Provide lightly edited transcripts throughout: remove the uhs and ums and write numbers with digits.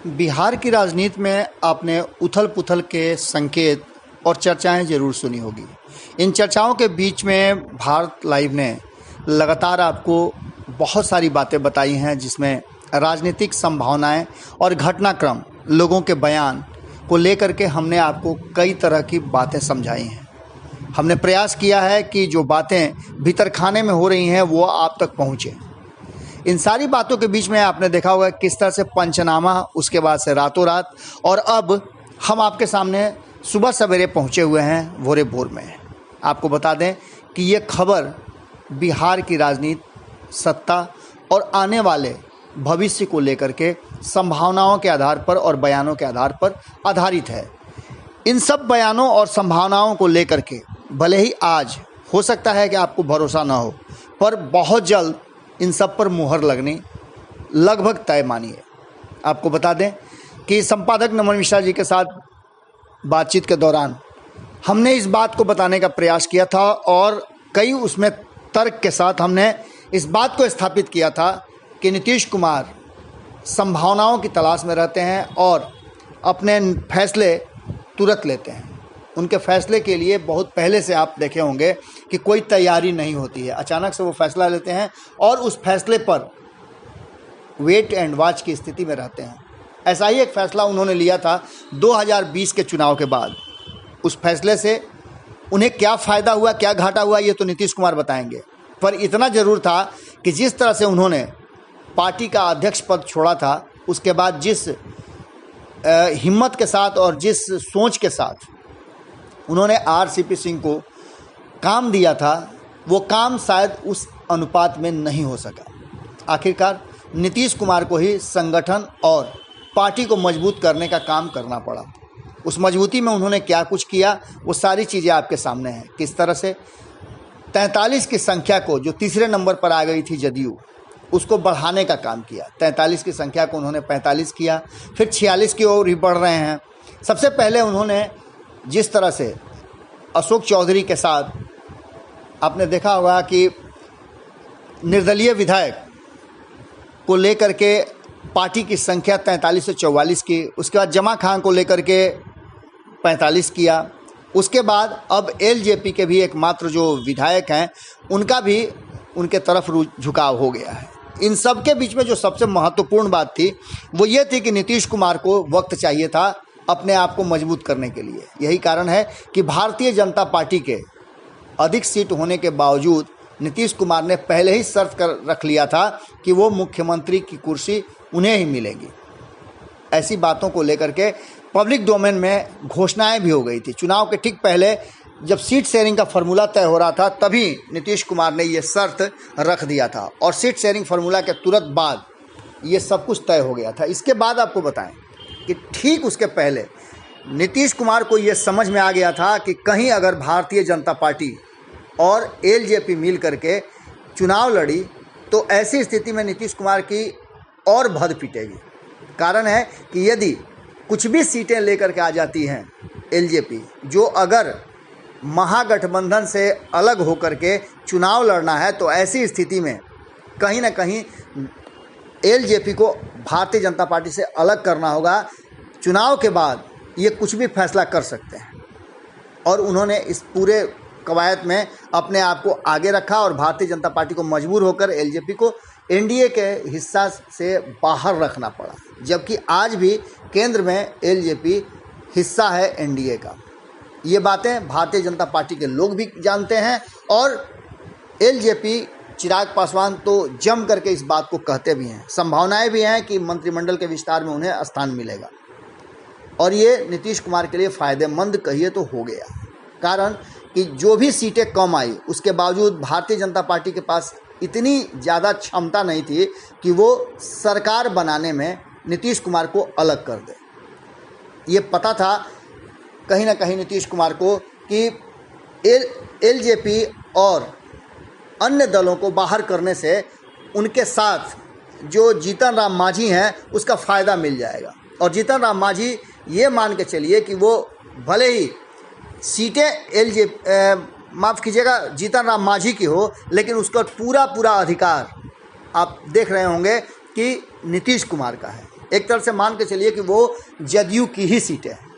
बिहार की राजनीति में आपने उथल पुथल के संकेत और चर्चाएं जरूर सुनी होगी। इन चर्चाओं के बीच में भारत लाइव ने लगातार आपको बहुत सारी बातें बताई हैं, जिसमें राजनीतिक संभावनाएं और घटनाक्रम, लोगों के बयान को लेकर के हमने आपको कई तरह की बातें समझाई हैं। हमने प्रयास किया है कि जो बातें भीतर खाने में हो रही हैं वो आप तक पहुँचे। इन सारी बातों के बीच में आपने देखा होगा किस तरह से पंचनामा, उसके बाद से रातों रात, और अब हम आपके सामने सुबह सवेरे पहुंचे हुए हैं भोरे भोर में। आपको बता दें कि ये खबर बिहार की राजनीति, सत्ता और आने वाले भविष्य को लेकर के संभावनाओं के आधार पर और बयानों के आधार पर आधारित है। इन सब बयानों और संभावनाओं को लेकर के भले ही आज हो सकता है कि आपको भरोसा ना हो, पर बहुत जल्द इन सब पर मुहर लगनी लगभग तय मानिए। आपको बता दें कि संपादक नमन मिश्रा जी के साथ बातचीत के दौरान हमने इस बात को बताने का प्रयास किया था और कई उसमें तर्क के साथ हमने इस बात को स्थापित किया था कि नीतीश कुमार संभावनाओं की तलाश में रहते हैं और अपने फैसले तुरंत लेते हैं। उनके फैसले के लिए बहुत पहले से आप देखे होंगे कि कोई तैयारी नहीं होती है, अचानक से वो फैसला लेते हैं और उस फैसले पर वेट एंड वॉच की स्थिति में रहते हैं। ऐसा ही एक फैसला उन्होंने लिया था 2020 के चुनाव के बाद। उस फैसले से उन्हें क्या फ़ायदा हुआ, क्या घाटा हुआ, ये तो नीतीश कुमार बताएंगे, पर इतना ज़रूर था कि जिस तरह से उन्होंने पार्टी का अध्यक्ष पद छोड़ा था, उसके बाद जिस हिम्मत के साथ और जिस सोच के साथ उन्होंने आरसीपी सिंह को काम दिया था, वो काम शायद उस अनुपात में नहीं हो सका। आखिरकार नीतीश कुमार को ही संगठन और पार्टी को मजबूत करने का काम करना पड़ा। उस मजबूती में उन्होंने क्या कुछ किया, वो सारी चीज़ें आपके सामने हैं। किस तरह से 43 की संख्या को, जो तीसरे नंबर पर आ गई थी जदयू, उसको बढ़ाने का काम किया। 43 की संख्या को उन्होंने 45 किया, फिर 46 की ओर ही बढ़ रहे हैं। सबसे पहले उन्होंने जिस तरह से अशोक चौधरी के साथ आपने देखा होगा कि निर्दलीय विधायक को लेकर के पार्टी की संख्या 43 से 44 की, उसके बाद जमा खान को लेकर के 45 किया, उसके बाद अब एलजेपी के भी एकमात्र जो विधायक हैं उनका भी उनके तरफ झुकाव हो गया है। इन सब के बीच में जो सबसे महत्वपूर्ण बात थी वो ये थी कि नीतीश कुमार को वक्त चाहिए था अपने आप को मजबूत करने के लिए। यही कारण है कि भारतीय जनता पार्टी के अधिक सीट होने के बावजूद नीतीश कुमार ने पहले ही शर्त कर रख लिया था कि वो मुख्यमंत्री की कुर्सी उन्हें ही मिलेगी। ऐसी बातों को लेकर के पब्लिक डोमेन में घोषणाएं भी हो गई थी। चुनाव के ठीक पहले जब सीट शेयरिंग का फार्मूला तय हो रहा था, तभी नीतीश कुमार ने ये शर्त रख दिया था और सीट शेयरिंग फार्मूला के तुरंत बाद ये सब कुछ तय हो गया था। इसके बाद आपको बताएं कि ठीक उसके पहले नीतीश कुमार को ये समझ में आ गया था कि कहीं अगर भारतीय जनता पार्टी और एलजेपी मिल करके चुनाव लड़ी तो ऐसी स्थिति में नीतीश कुमार की और भद पिटेगी। कारण है कि यदि कुछ भी सीटें लेकर के आ जाती हैं एलजेपी, जो अगर महागठबंधन से अलग होकर के चुनाव लड़ना है, तो ऐसी स्थिति में कहीं ना कहीं एलजेपी को भारतीय जनता पार्टी से अलग करना होगा। चुनाव के बाद ये कुछ भी फैसला कर सकते हैं और उन्होंने इस पूरे कवायद में अपने आप को आगे रखा और भारतीय जनता पार्टी को मजबूर होकर एलजेपी को एनडीए के हिस्सा से बाहर रखना पड़ा, जबकि आज भी केंद्र में एलजेपी हिस्सा है एनडीए का। ये बातें भारतीय जनता पार्टी के लोग भी जानते हैं और एलजेपी चिराग पासवान तो जम करके इस बात को कहते भी हैं। संभावनाएं भी हैं कि मंत्रिमंडल के विस्तार में उन्हें स्थान मिलेगा और ये नीतीश कुमार के लिए फ़ायदेमंद कहिए तो हो गया। कारण कि जो भी सीटें कम आई, उसके बावजूद भारतीय जनता पार्टी के पास इतनी ज़्यादा क्षमता नहीं थी कि वो सरकार बनाने में नीतीश कुमार को अलग कर दे। ये पता था कहीं ना कहीं नीतीश कुमार को कि एलजेपी और अन्य दलों को बाहर करने से उनके साथ जो जीतन राम मांझी हैं उसका फ़ायदा मिल जाएगा। और जीतन राम मांझी ये मान के चलिए कि वो भले ही सीटें माफ़ कीजिएगा जीतन राम मांझी की हो, लेकिन उसका पूरा अधिकार आप देख रहे होंगे कि नीतीश कुमार का है। एक तरह से मान के चलिए कि वो जदयू की ही सीटें हैं।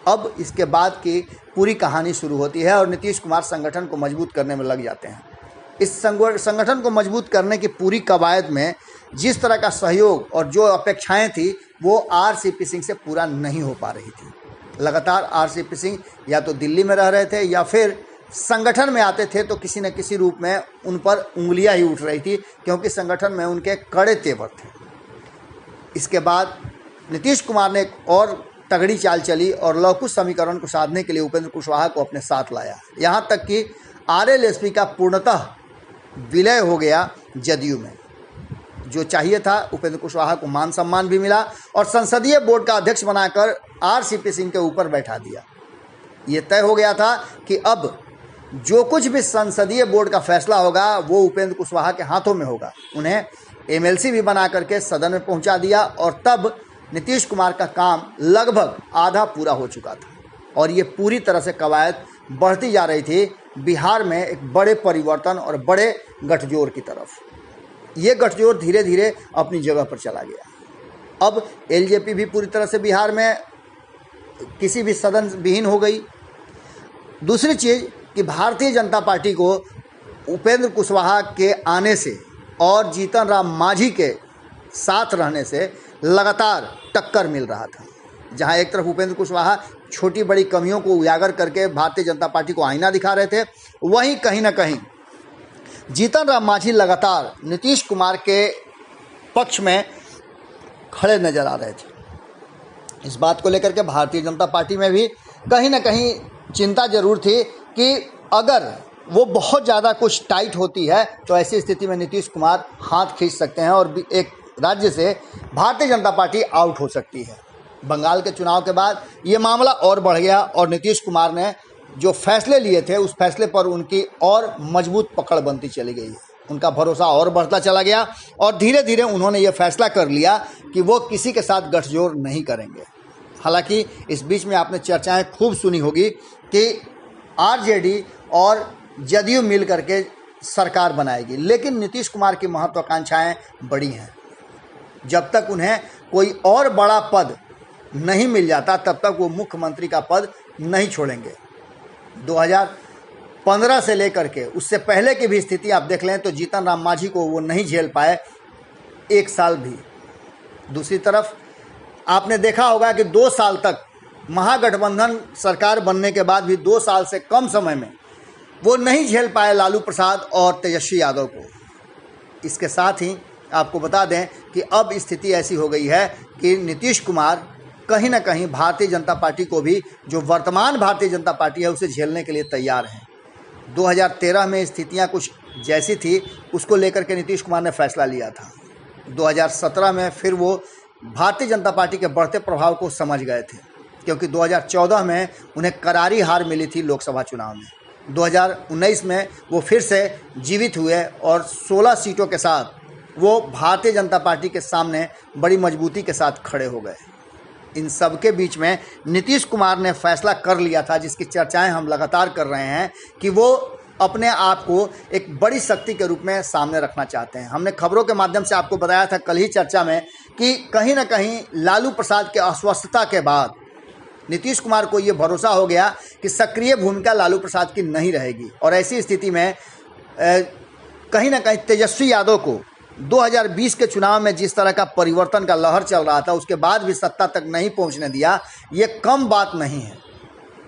अब इसके बाद की पूरी कहानी शुरू होती है और नीतीश कुमार संगठन को मजबूत करने में लग जाते हैं। इस संगठन को मजबूत करने की पूरी कवायद में जिस तरह का सहयोग और जो अपेक्षाएं थी वो आरसीपी सिंह से पूरा नहीं हो पा रही थी। लगातार आरसीपी सिंह या तो दिल्ली में रह रहे थे या फिर संगठन में आते थे तो किसी न किसी रूप में उन पर उंगलियां ही उठ रही थी, क्योंकि संगठन में उनके कड़े तेवर थे। इसके बाद नीतीश कुमार ने एक और तगड़ी चाल चली और लवकुश समीकरण को साधने के लिए उपेंद्र कुशवाहा को अपने साथ लाया। यहाँ तक कि आरएलएसपी का पूर्णतः विलय हो गया जदयू में। जो चाहिए था उपेंद्र कुशवाहा को मान सम्मान भी मिला और संसदीय बोर्ड का अध्यक्ष बनाकर आरसीपी सिंह के ऊपर बैठा दिया। ये तय हो गया था कि अब जो कुछ भी संसदीय बोर्ड का फैसला होगा वो उपेंद्र कुशवाहा के हाथों में होगा। उन्हें एमएलसी भी बना करके सदन में पहुंचा दिया और तब नीतीश कुमार का काम लगभग आधा पूरा हो चुका था और ये पूरी तरह से कवायद बढ़ती जा रही थी बिहार में एक बड़े परिवर्तन और बड़े गठजोड़ की तरफ। ये गठजोड़ धीरे धीरे अपनी जगह पर चला गया। अब एलजेपी भी पूरी तरह से बिहार में किसी भी सदन विहीन हो गई। दूसरी चीज़ कि भारतीय जनता पार्टी को उपेंद्र कुशवाहा के आने से और जीतन राम मांझी के साथ रहने से लगातार टक्कर मिल रहा था। जहां एक तरफ उपेंद्र कुशवाहा छोटी बड़ी कमियों को उजागर करके भारतीय जनता पार्टी को आईना दिखा रहे थे, वहीं कहीं ना कहीं जीतन राम मांझी लगातार नीतीश कुमार के पक्ष में खड़े नजर आ रहे थे। इस बात को लेकर के भारतीय जनता पार्टी में भी कहीं ना कहीं चिंता जरूर थी कि अगर वो बहुत ज़्यादा कुछ टाइट होती है तो ऐसी स्थिति में नीतीश कुमार हाथ खींच सकते हैं और एक राज्य से भारतीय जनता पार्टी आउट हो सकती है। बंगाल के चुनाव के बाद ये मामला और बढ़ गया और नीतीश कुमार ने जो फैसले लिए थे उस फैसले पर उनकी और मजबूत पकड़ बनती चली गई। उनका भरोसा और बढ़ता चला गया और धीरे धीरे उन्होंने ये फैसला कर लिया कि वो किसी के साथ गठजोड़ नहीं करेंगे। हालांकि इस बीच में आपने चर्चाएं खूब सुनी होगी कि आरजेडी और जदयू मिल करके सरकार बनाएगी, लेकिन नीतीश कुमार की महत्वाकांक्षाएं बड़ी हैं। जब तक उन्हें कोई और बड़ा पद नहीं मिल जाता तब तक वो मुख्यमंत्री का पद नहीं छोड़ेंगे। 2015 से लेकर के उससे पहले की भी स्थिति आप देख लें तो जीतन राम मांझी को वो नहीं झेल पाए एक साल भी। दूसरी तरफ आपने देखा होगा कि 2 साल तक महागठबंधन सरकार बनने के बाद भी 2 साल से कम समय में वो नहीं झेल पाए लालू प्रसाद और तेजस्वी यादव को। इसके साथ ही आपको बता दें कि अब स्थिति ऐसी हो गई है कि नीतीश कुमार कहीं ना कहीं भारतीय जनता पार्टी को भी, जो वर्तमान भारतीय जनता पार्टी है, उसे झेलने के लिए तैयार हैं। 2013 में स्थितियां कुछ जैसी थी उसको लेकर के नीतीश कुमार ने फैसला लिया था। 2017 में फिर वो भारतीय जनता पार्टी के बढ़ते प्रभाव को समझ गए थे, क्योंकि 2014 में उन्हें करारी हार मिली थी लोकसभा चुनाव में। 2019 में वो फिर से जीवित हुए और 16 सीटों के साथ वो भारतीय जनता पार्टी के सामने बड़ी मजबूती के साथ खड़े हो गए। इन सब के बीच में नीतीश कुमार ने फैसला कर लिया था, जिसकी चर्चाएं हम लगातार कर रहे हैं, कि वो अपने आप को एक बड़ी शक्ति के रूप में सामने रखना चाहते हैं। हमने खबरों के माध्यम से आपको बताया था कल ही चर्चा में कि कहीं ना कहीं लालू प्रसाद के अस्वस्थता के बाद नीतीश कुमार को ये भरोसा हो गया कि सक्रिय भूमिका लालू प्रसाद की नहीं रहेगी और ऐसी स्थिति में कहीं ना कहीं तेजस्वी यादव को 2020 के चुनाव में जिस तरह का परिवर्तन का लहर चल रहा था उसके बाद भी सत्ता तक नहीं पहुंचने दिया, ये कम बात नहीं है।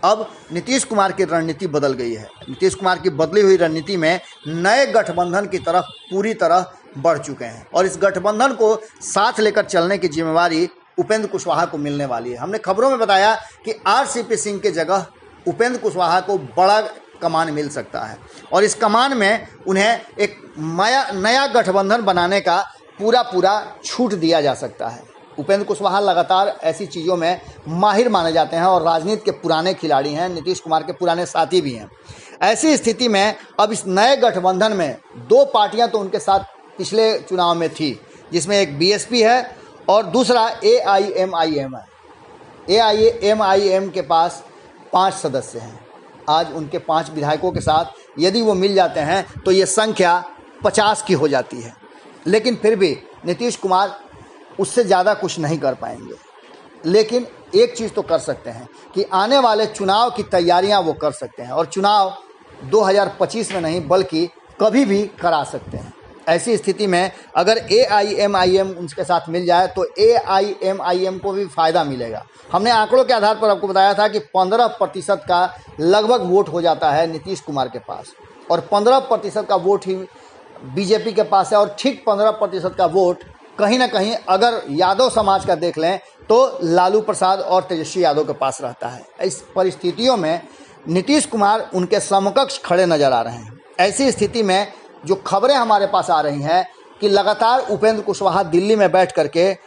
अब नीतीश कुमार की रणनीति बदल गई है। नीतीश कुमार की बदली हुई रणनीति में नए गठबंधन की तरफ पूरी तरह बढ़ चुके हैं और इस गठबंधन को साथ लेकर चलने की जिम्मेवारी उपेंद्र कुशवाहा को मिलने वाली है। हमने खबरों में बताया कि आरसीपी सिंह की जगह उपेंद्र कुशवाहा को बड़ा कमान मिल सकता है और इस कमान में उन्हें एक नया गठबंधन बनाने का पूरा छूट दिया जा सकता है। उपेंद्र कुशवाहा लगातार ऐसी चीज़ों में माहिर माने जाते हैं और राजनीति के पुराने खिलाड़ी हैं, नीतीश कुमार के पुराने साथी भी हैं। ऐसी स्थिति में अब इस नए गठबंधन में 2 पार्टियां तो उनके साथ पिछले चुनाव में थी, जिसमें एक बीएसपी है और दूसरा एआईएमआईएम है। एआईएमआईएम के पास 5 सदस्य हैं। आज उनके 5 विधायकों के साथ यदि वो मिल जाते हैं तो ये संख्या 50 की हो जाती है। लेकिन फिर भी नीतीश कुमार उससे ज़्यादा कुछ नहीं कर पाएंगे। लेकिन एक चीज़ तो कर सकते हैं कि आने वाले चुनाव की तैयारियां वो कर सकते हैं, और चुनाव 2025 में नहीं बल्कि कभी भी करा सकते हैं। ऐसी स्थिति में अगर AIMIM उनके साथ मिल जाए तो AIMIM को भी फ़ायदा मिलेगा। हमने आंकड़ों के आधार पर आपको बताया था कि 15% का लगभग वोट हो जाता है नीतीश कुमार के पास, और 15% का वोट ही बीजेपी के पास है, और ठीक 15% का वोट कहीं ना कहीं अगर यादव समाज का देख लें तो लालू प्रसाद और तेजस्वी यादव के पास रहता है। इस परिस्थितियों में नीतीश कुमार उनके समकक्ष खड़े नजर आ रहे हैं। ऐसी स्थिति में जो खबरें हमारे पास आ रही हैं कि लगातार उपेंद्र कुशवाहा दिल्ली में बैठ करके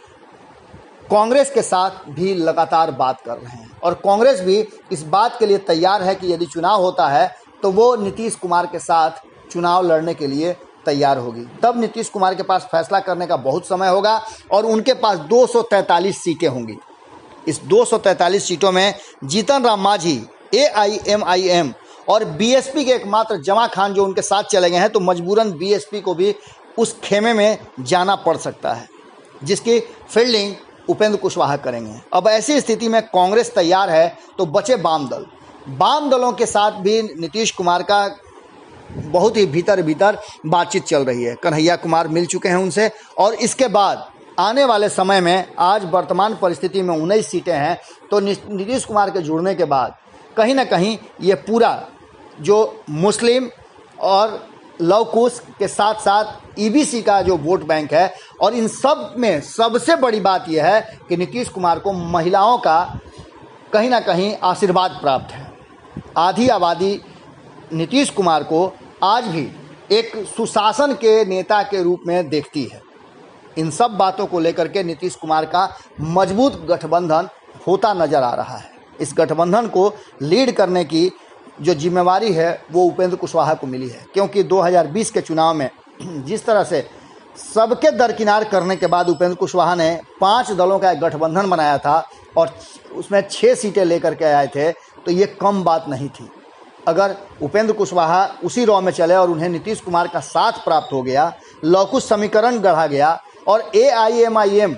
कांग्रेस के साथ भी लगातार बात कर रहे हैं, और कांग्रेस भी इस बात के लिए तैयार है कि यदि चुनाव होता है तो वो नीतीश कुमार के साथ चुनाव लड़ने के लिए तैयार होगी। तब नीतीश कुमार के पास फैसला करने का बहुत समय होगा, और उनके पास 243 सीटें होंगी। इस 243 सीटों में जीतन राम मांझी, AIMIM और BSP के एकमात्र जमा खान जो उनके साथ चले गए हैं, तो मजबूरन BSP को भी उस खेमे में जाना पड़ सकता है, जिसकी फील्डिंग उपेंद्र कुशवाहा करेंगे। अब ऐसी स्थिति में कांग्रेस तैयार है, तो बचे वाम दल। वाम दलों के साथ भी नीतीश कुमार का बहुत ही भीतर बातचीत चल रही है। कन्हैया कुमार मिल चुके हैं उनसे, और इसके बाद आने वाले समय में, आज वर्तमान परिस्थिति में 19 सीटें हैं, तो नीतीश कुमार के जुड़ने के बाद कहीं ना कहीं ये पूरा जो मुस्लिम और लवकुश के साथ साथ EBC का जो वोट बैंक है, और इन सब में सबसे बड़ी बात यह है कि नीतीश कुमार को महिलाओं का कहीं ना कहीं आशीर्वाद प्राप्त है। आधी आबादी नीतीश कुमार को आज भी एक सुशासन के नेता के रूप में देखती है। इन सब बातों को लेकर के नीतीश कुमार का मजबूत गठबंधन होता नजर आ रहा है। इस गठबंधन को लीड करने की जो जिम्मेवारी है वो उपेंद्र कुशवाहा को मिली है, क्योंकि 2020 के चुनाव में जिस तरह से सबके दरकिनार करने के बाद उपेंद्र कुशवाहा ने 5 दलों का एक गठबंधन बनाया था और उसमें 6 सीटें लेकर के आए थे, तो ये कम बात नहीं थी। अगर उपेंद्र कुशवाहा उसी रॉ में चले और उन्हें नीतीश कुमार का साथ प्राप्त हो गया, लौकुश समीकरण गढ़ा गया, और AIMIM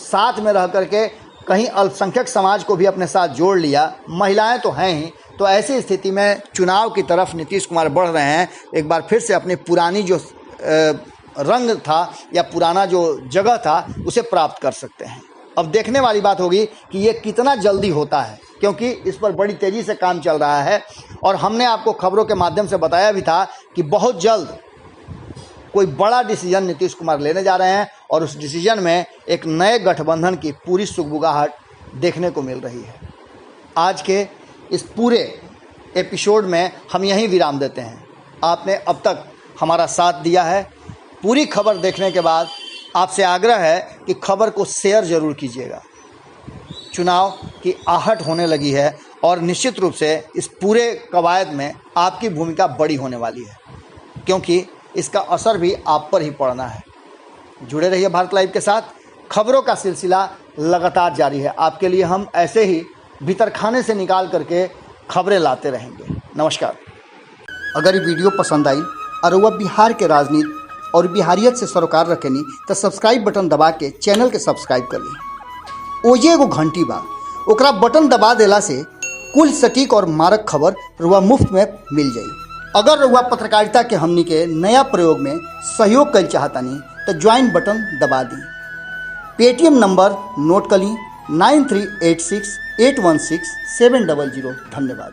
साथ में रह करके कहीं अल्पसंख्यक समाज को भी अपने साथ जोड़ लिया, महिलाएं तो हैं ही, तो ऐसी स्थिति में चुनाव की तरफ नीतीश कुमार बढ़ रहे हैं। एक बार फिर से अपनी पुरानी जो रंग था या पुराना जो जगह था उसे प्राप्त कर सकते हैं। अब देखने वाली बात होगी कि ये कितना जल्दी होता है, क्योंकि इस पर बड़ी तेज़ी से काम चल रहा है, और हमने आपको खबरों के माध्यम से बताया भी था कि बहुत जल्द कोई बड़ा डिसीजन नीतीश कुमार लेने जा रहे हैं, और उस डिसीजन में एक नए गठबंधन की पूरी सुगबुगाहट देखने को मिल रही है। आज के इस पूरे एपिसोड में हम यहीं विराम देते हैं। आपने अब तक हमारा साथ दिया है। पूरी खबर देखने के बाद आपसे आग्रह है कि खबर को शेयर ज़रूर कीजिएगा। चुनाव की आहट होने लगी है, और निश्चित रूप से इस पूरे कवायद में आपकी भूमिका बड़ी होने वाली है, क्योंकि इसका असर भी आप पर ही पड़ना है। जुड़े रहिए भारत लाइव के साथ। खबरों का सिलसिला लगातार जारी है। आपके लिए हम ऐसे ही भीतर खाने से निकाल करके खबरें लाते रहेंगे। नमस्कार। अगर ये वीडियो पसंद आई और वह बिहार के राजनीति और बिहारियत से सरोकार रखेनी तो सब्सक्राइब बटन दबा के चैनल के सब्सक्राइब कर ली। ओजे एगो घंटी बा, ओकरा बटन दबा देला से कुल सटीक और मारक खबर रुआ मुफ्त में मिल जाई। अगर रुआ पत्रकारिता के हमनी के नया प्रयोग में सहयोग कर चाहतानी तो ज्वाइन बटन दबा दी। पेटीएम नंबर नोट कर ली 9386816700। धन्यवाद।